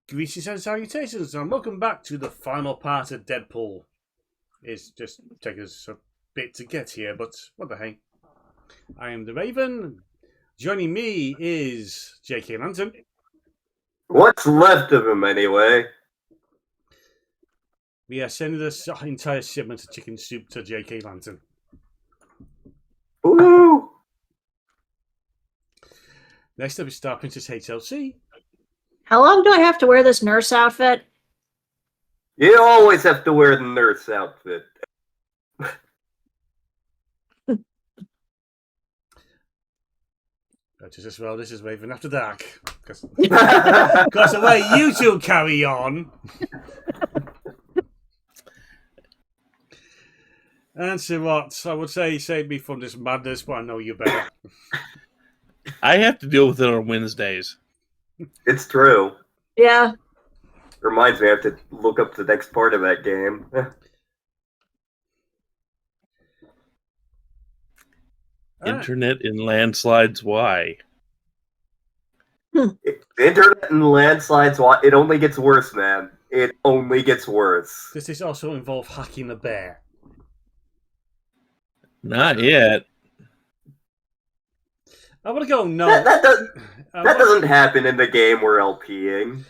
Greetings and salutations, and welcome back to the final part of Deadpool. It's just taking us a bit to get here, but what the heck. I am the Raven. Joining me is JKLantern. What's left of him, anyway? We are sending this entire shipment of chicken soup to JKLantern. Woo! Next up is StarprincessHLC. How long do I have to wear this nurse outfit? You always have to wear the nurse outfit. Just as well, this is Raven After Dark. Because the way you two carry on. And so what? I would say save me from this madness, but I know you better. I have to deal with it on Wednesdays. It's true. Yeah. Reminds me, I have to look up the next part of that game. Internet and landslides, why? Internet and landslides, it only gets worse, man. It only gets worse. Does this also involve hacking a bear? Not yet. I want to go no. That doesn't happen in the game we're LPing.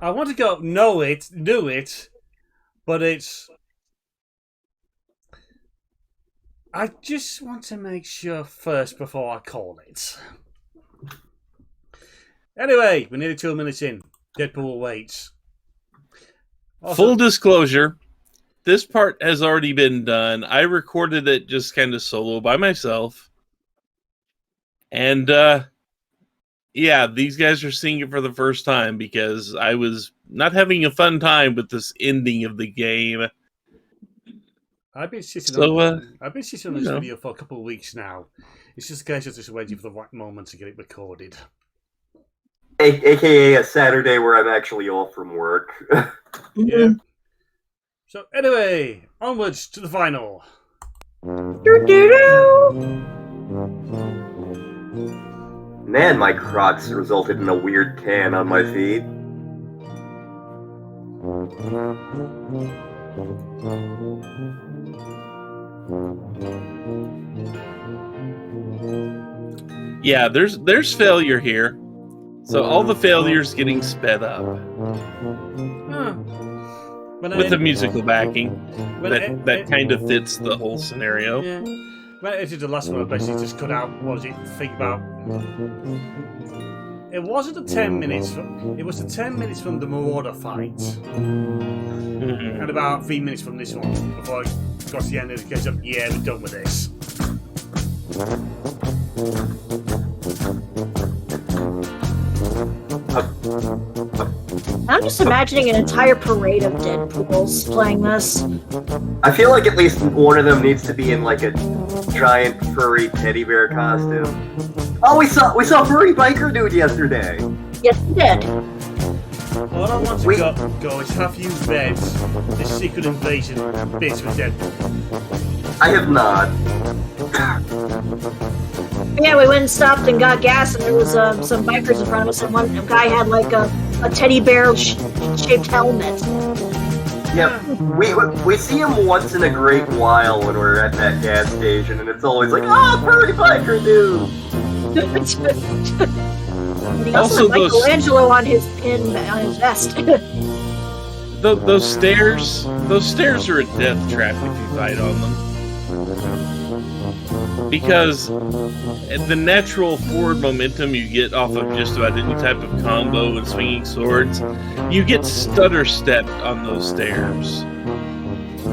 I want to go do it, but it's... I just want to make sure first before I call it. Anyway, we're nearly 2 minutes in. Deadpool waits. Also, Full disclosure, this part has already been done. I recorded it just kind of solo by myself. And, yeah, these guys are seeing it for the first time because I was not having a fun time with this ending of the game. I've been sitting So, on this video for a couple of weeks now. It's just a case of just waiting for the right moment to get it recorded. AKA a Saturday where I'm actually off from work. Yeah. So anyway, onwards to the final. Man, my Crocs resulted in a weird tan on my feet. Yeah, there's failure here. So all the failures getting sped up. With the musical backing. That kind of fits the whole scenario. Yeah. When I edited the last one, I basically just cut out, what was it, think about... It wasn't the 10 minutes, it was the 10 minutes from the Marauder fight. And about 3 minutes from this one, before I got to the end of the case of, yeah, we're done with this. I'm just imagining an entire parade of Deadpools playing this. I feel like at least one of them needs to be in like a giant furry teddy bear costume. Oh, we saw furry biker dude yesterday. Yes, we did. All I want to go is have you read the Secret Invasion bits with Deadpool. I have not. Yeah, we went and stopped and got gas, and there was some bikers in front of us, and one guy had like a teddy bear shaped helmet. Yeah, we see him once in a great while when we're at that gas station, and it's always like, oh, furry biker dude! And he also had Michelangelo on his pin, on his vest. Those stairs are a death trap if you fight on them. Because the natural forward momentum you get off of just about any type of combo and swinging swords, you get stutter stepped on those stairs.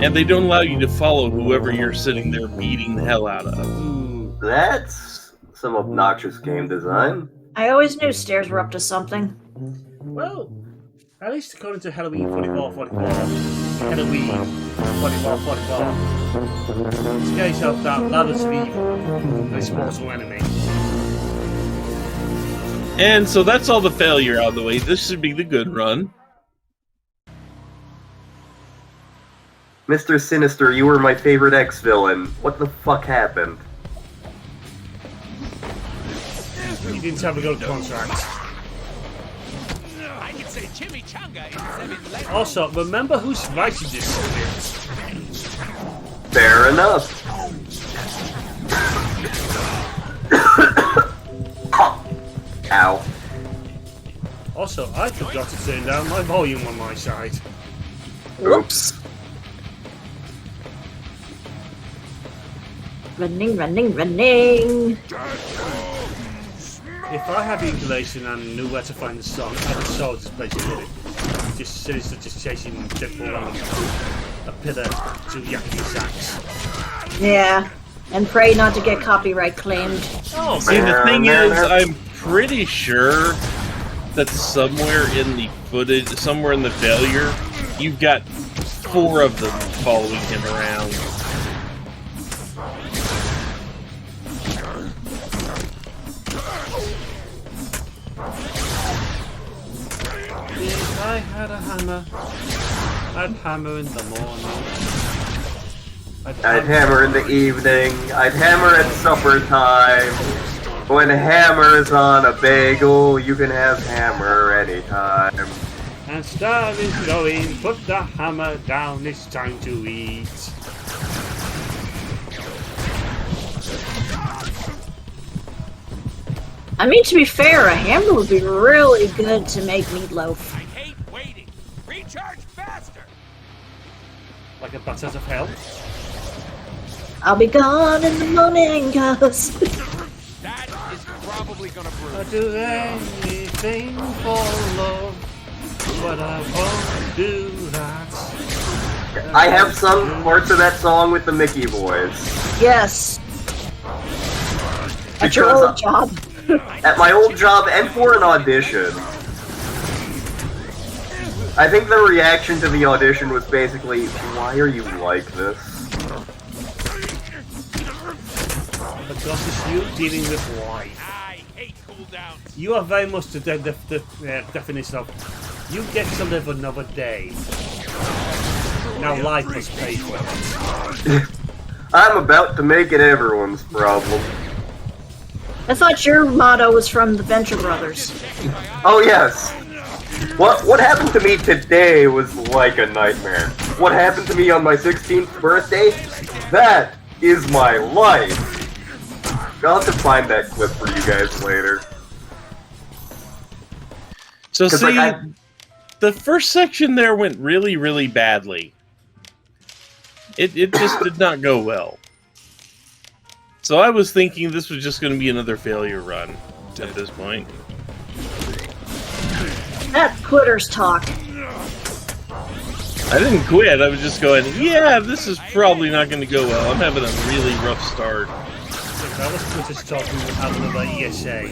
And they don't allow you to follow whoever you're sitting there beating the hell out of. That's some obnoxious game design. I always knew stairs were up to something. Well, at least according to Halloween 4444, Halloween 4444, it's a case of that ladder's evil, this mortal enemy. And so that's all the failure out of the way. This should be the good run. Mr. Sinister, you were my favorite ex-villain. What the fuck happened? You didn't have a good contract. Also, remember who's writing this script. Fair enough. Ow. Also, I forgot to turn down my volume on my side. Oops. Running, running, running. If I had the inclination and knew where to find the song, I'd have solved this basically. Just seriously just chasing Deadpool around a pillar to yakety sax. Yeah, and pray not to get copyright claimed. Oh, see, the thing is, I'm pretty sure that somewhere in the footage, somewhere in the failure, you've got 4 of them following him around. If I had a hammer, I'd hammer in the morning. I'd hammer in the evening. I'd hammer at supper time. When hammer's on a bagel, you can have hammer anytime. And star is going, put the hammer down, it's time to eat. I mean, to be fair, a hammer would be really good to make meatloaf. I hate waiting. Recharge faster. Like a bat out of hell. I'll be gone in the morning, cuz. That is probably gonna brew. I'd do anything for love, but I won't do that. I have some parts of that song with the Mickey voice. Yes. At your Because, old job. At my old job and for an audition. I think the reaction to the audition was basically, why are you like this? Because it's you dealing with life. I hate cooldowns. You are very much the definition of, you get to live another day. Now life must pay for it. I'm about to make it everyone's problem. I thought your motto was from the Venture Brothers. Oh yes. What happened to me today was like a nightmare. What happened to me on my 16th birthday? That is my life. I'll have to find that clip for you guys later. So 'Cause, see, like, the first section there went really, really badly. It just did not go well. So I was thinking this was just going to be another failure run at this point. That quitters talk. I didn't quit, I was just going, yeah, this is probably not going to go well. I'm having a really rough start. That was just talking about another ESA.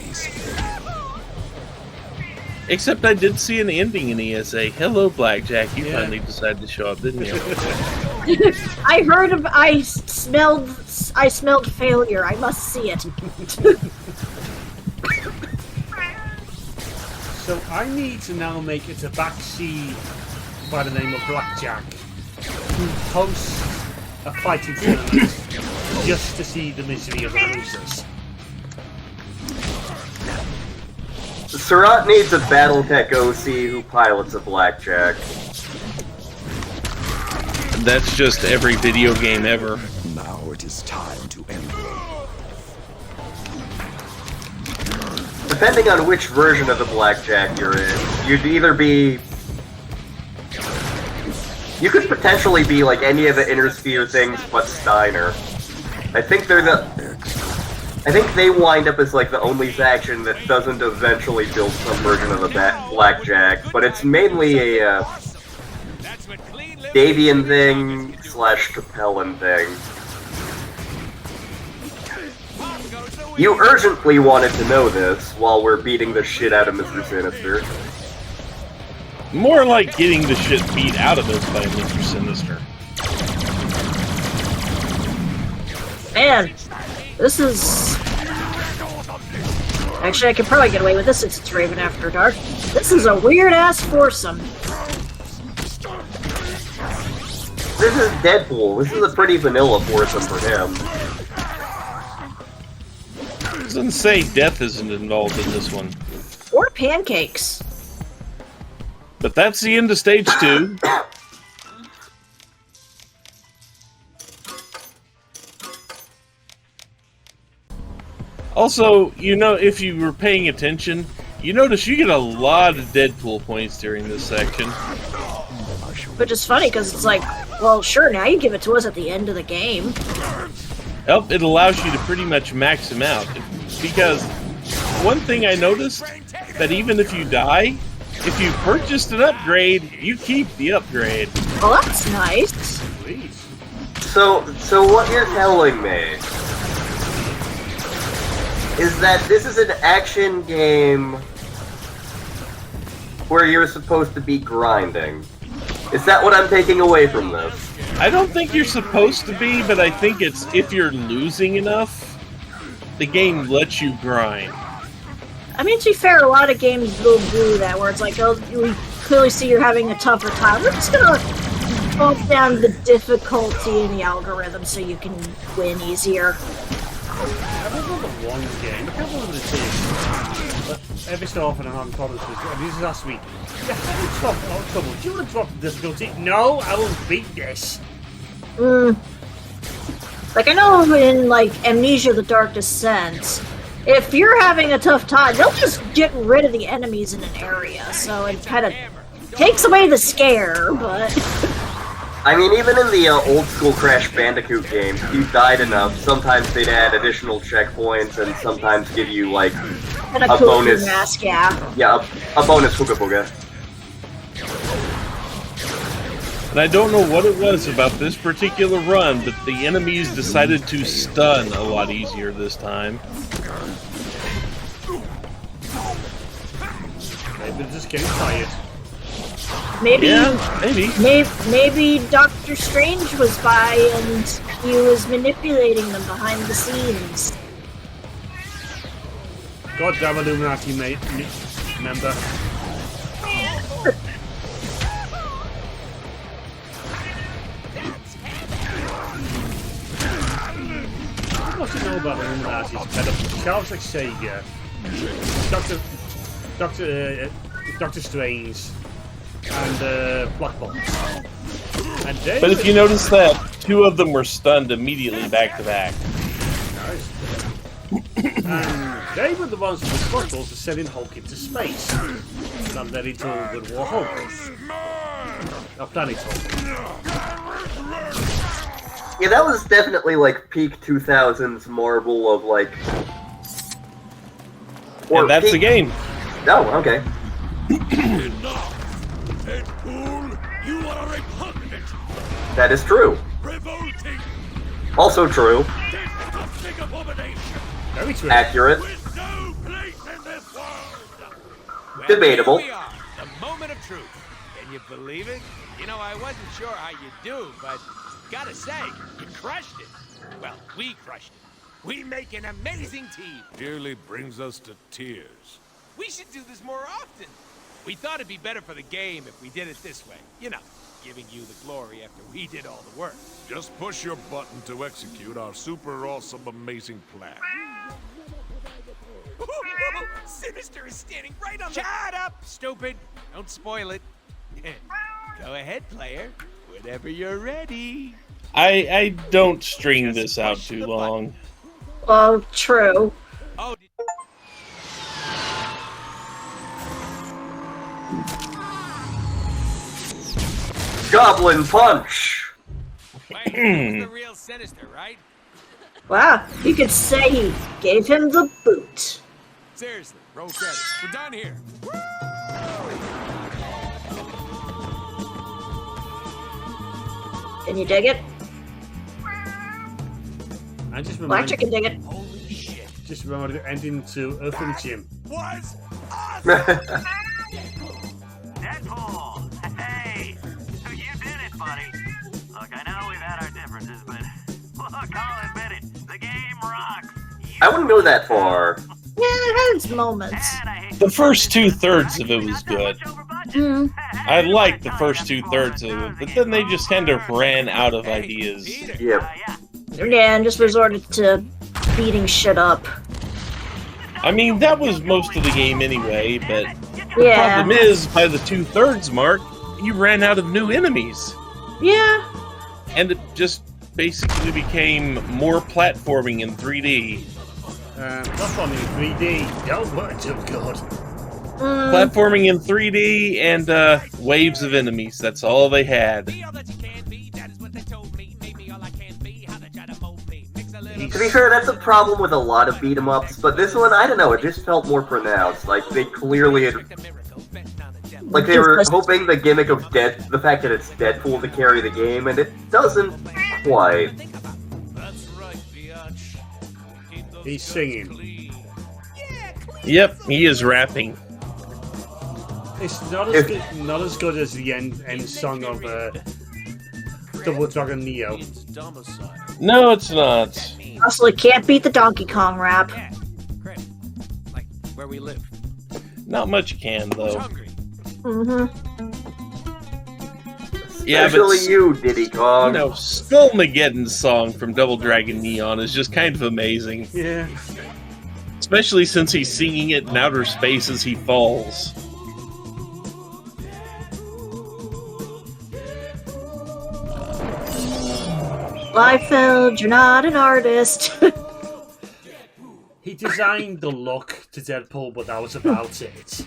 Except I did see an ending in ESA. Hello, Blackjack. You Yeah. finally decided to show up, didn't you? I smelled failure. I must see it. So I need to now make it a backseat by the name of Blackjack, who hosts a fighting tournament just to see the misery of the losers. Surratt needs a Battletech OC who pilots a Blackjack. That's just every video game ever. Now it is time to end. Depending on which version of the Blackjack you're in, you'd either be... You could potentially be like any of the Inner Sphere things but Steiner. I think they're the... I think they wind up as like the only faction that doesn't eventually build some version of the Blackjack, but it's mainly a Davian thing / Capellan thing. You urgently wanted to know this while we're beating the shit out of Mr. Sinister. More like getting the shit beat out of us by Mr. Sinister. Man, this is... Actually, I could probably get away with this since it's Raven After Dark. This is a weird-ass foursome. This is Deadpool. This is a pretty vanilla foursome for him. Doesn't say death isn't involved in this one. Or pancakes. But that's the end of stage 2. Also, you know, if you were paying attention, you notice you get a lot of Deadpool points during this section. Which is funny, because it's like, well, sure, now you give it to us at the end of the game. Well, it allows you to pretty much max him out. Because one thing I noticed, that even if you die, if you purchased an upgrade, you keep the upgrade. Oh, that's nice. Please. So what you're telling me is that this is an action game where you're supposed to be grinding. Is that what I'm taking away from this? I don't think you're supposed to be, but I think it's if you're losing enough, the game lets you grind. I mean, to be fair, a lot of games will do that, where it's like, oh, we clearly see you're having a tougher time. We're just gonna bump down the difficulty in the algorithm so you can win easier. I remember one game, I can't remember the team, but every so often I'm having problems with it. This is last week. Yeah, having trouble. Do you want to drop the difficulty? No, I will beat this. Like, I know in, like, Amnesia the Dark Descent, if you're having a tough time, they'll just get rid of the enemies in an area, so it kind of takes away the scare, but... I mean, even in the old-school Crash Bandicoot games, if you died enough, sometimes they'd add additional checkpoints and sometimes give you, like, And a bonus... mask, yeah. Yeah, a bonus Hooga Booga. And I don't know what it was about this particular run, but the enemies decided to stun a lot easier this time. Maybe they're just getting tired. Maybe, Yeah, maybe. maybe Doctor Strange was by and he was manipulating them behind the scenes. Goddamn Illuminati member. What do you know about Illuminati? It's kind of Charles Xavier, Doctor Strange, and Black Bolt. And they But if you notice that, 2 of them were stunned immediately back to back. And they were the ones responsible for sending Hulk into space. And then he told Good War Hulk. Planet Hulk. Yeah, that was definitely, like, peak 2000s Marvel of, like... And that's the game. Oh, okay. Deadpool, you are repugnant, That is true. revolting, Also true. disgusting abomination, Very true. Accurate. with no place in this world. Well, Debatable. Here we are, the moment of truth. Can you believe it? You know, I wasn't sure how you do, but gotta say, you crushed it. Well, we crushed it. We make an amazing team. Nearly brings us to tears. We should do this more often. We thought it'd be better for the game if we did it this way. You know, giving you the glory after we did all the work. Just push your button to execute our super awesome amazing plan. Sinister is standing right on the... Shut up, stupid! Don't spoil it. Go ahead, player. Whenever you're ready. I don't string this out too long. Well, true. Oh, Goblin Punch! wait, who's the real Sinister, right? Wow, you could say he gave him the boot. Seriously, roll credits. We're done here. Can you dig it? I just Black remember, can dig it. Holy shit. just remember the ending to Earth and Jim. Was Deadpool! Hey! You did it, buddy! Look, I know we've had our differences, but look, I'll admit it. The game rocks! I wouldn't go that far. Yeah, it has its moments. And I hate The first 2/3 of it was good. much over budget. Mm. I liked the first 2/3 of it, but then they just kind of ran out of ideas. Peter. Yep. Yeah, and just resorted to beating shit up. I mean, that was most of the game anyway, but Yeah. Problem is, by the 2/3 mark, you ran out of new enemies. Yeah. And it just basically became more platforming in 3D. Platforming in 3D. That wasn't too good. Platforming in 3D and waves of enemies. That's all they had. To be fair, that's a problem with a lot of beat 'em ups, but this one, I don't know, it just felt more pronounced. Like they clearly had, like they were hoping the gimmick of the fact that it's Deadpool to carry the game, and it doesn't quite. He's singing. Yep, he is rapping. It's not as good as the end song of Double Dragon Neo. No, it's not. Also, it can't beat the Donkey Kong rap. Like where we live. Not much can, though. Yeah, Especially but you, Diddy Kong. you know, Skullmageddon's song from Double Dragon Neon is just kind of amazing. Yeah. Especially since he's singing it in outer space as he falls. Liefeld, you're not an artist. He designed the look to Deadpool, but that was about it.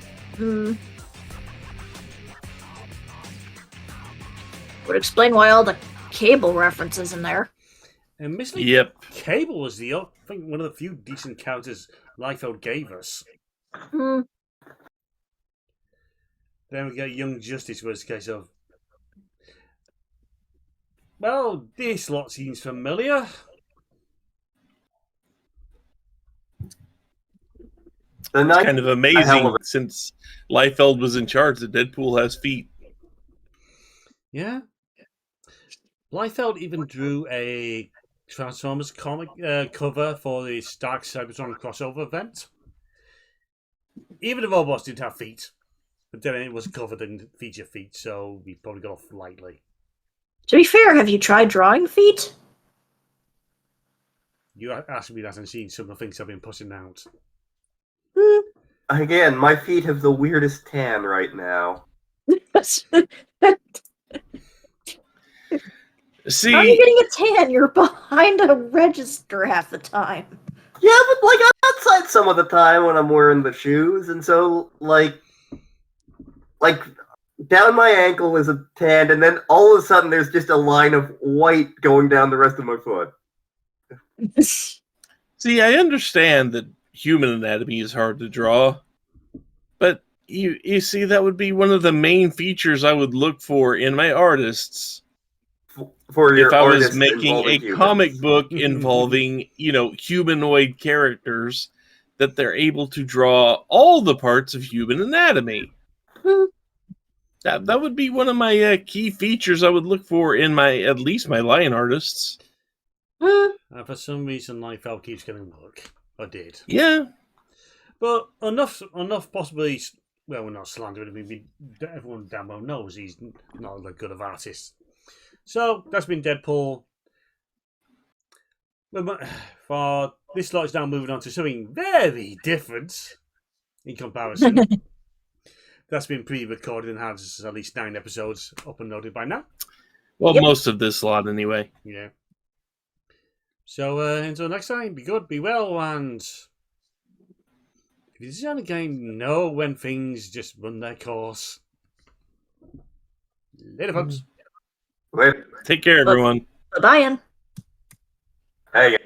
Would explain why all the Cable references in there. And Mr. Yep. Cable was I think one of the few decent characters Liefeld gave us. Hmm. Then we get Young Justice, where it's a case of, well, this lot seems familiar. It's Kind of amazing since Liefeld was in charge that Deadpool has feet. Yeah. Liefeld even drew a Transformers comic cover for the Stark Cybertron crossover event. Even the robots didn't have feet, but then it was covered in feature feet, so we probably got off lightly. To be fair, have you tried drawing feet? You asked me that and seen some of the things I've been putting out. Again, my feet have the weirdest tan right now. See, How are you getting a tan? You're behind a register half the time. Yeah, but like I'm outside some of the time when I'm wearing the shoes, and so like down my ankle is a tan, and then all of a sudden there's just a line of white going down the rest of my foot. see, I understand that human anatomy is hard to draw, but you see, that would be one of the main features I would look for in my artists. For your If I was artists making a involving humans. comic book involving, humanoid characters, that they're able to draw all the parts of human anatomy. That would be one of my key features I would look for in at least my lion artists. For some reason, Liefeld keeps getting work. I did. Yeah. But enough possibly, well, we're not slandering him. Everyone damn well knows he's not that good of artist. So, that's been Deadpool. For this lot is now moving on to something very different in comparison. That's been pre-recorded and has at least 9 episodes up and loaded by now. Well, most of this lot anyway. Yeah. So, until next time, be good, be well, and if you design a game, know when things just run their course. Later, folks. Wait, Take care, everyone. Bye-bye. hey.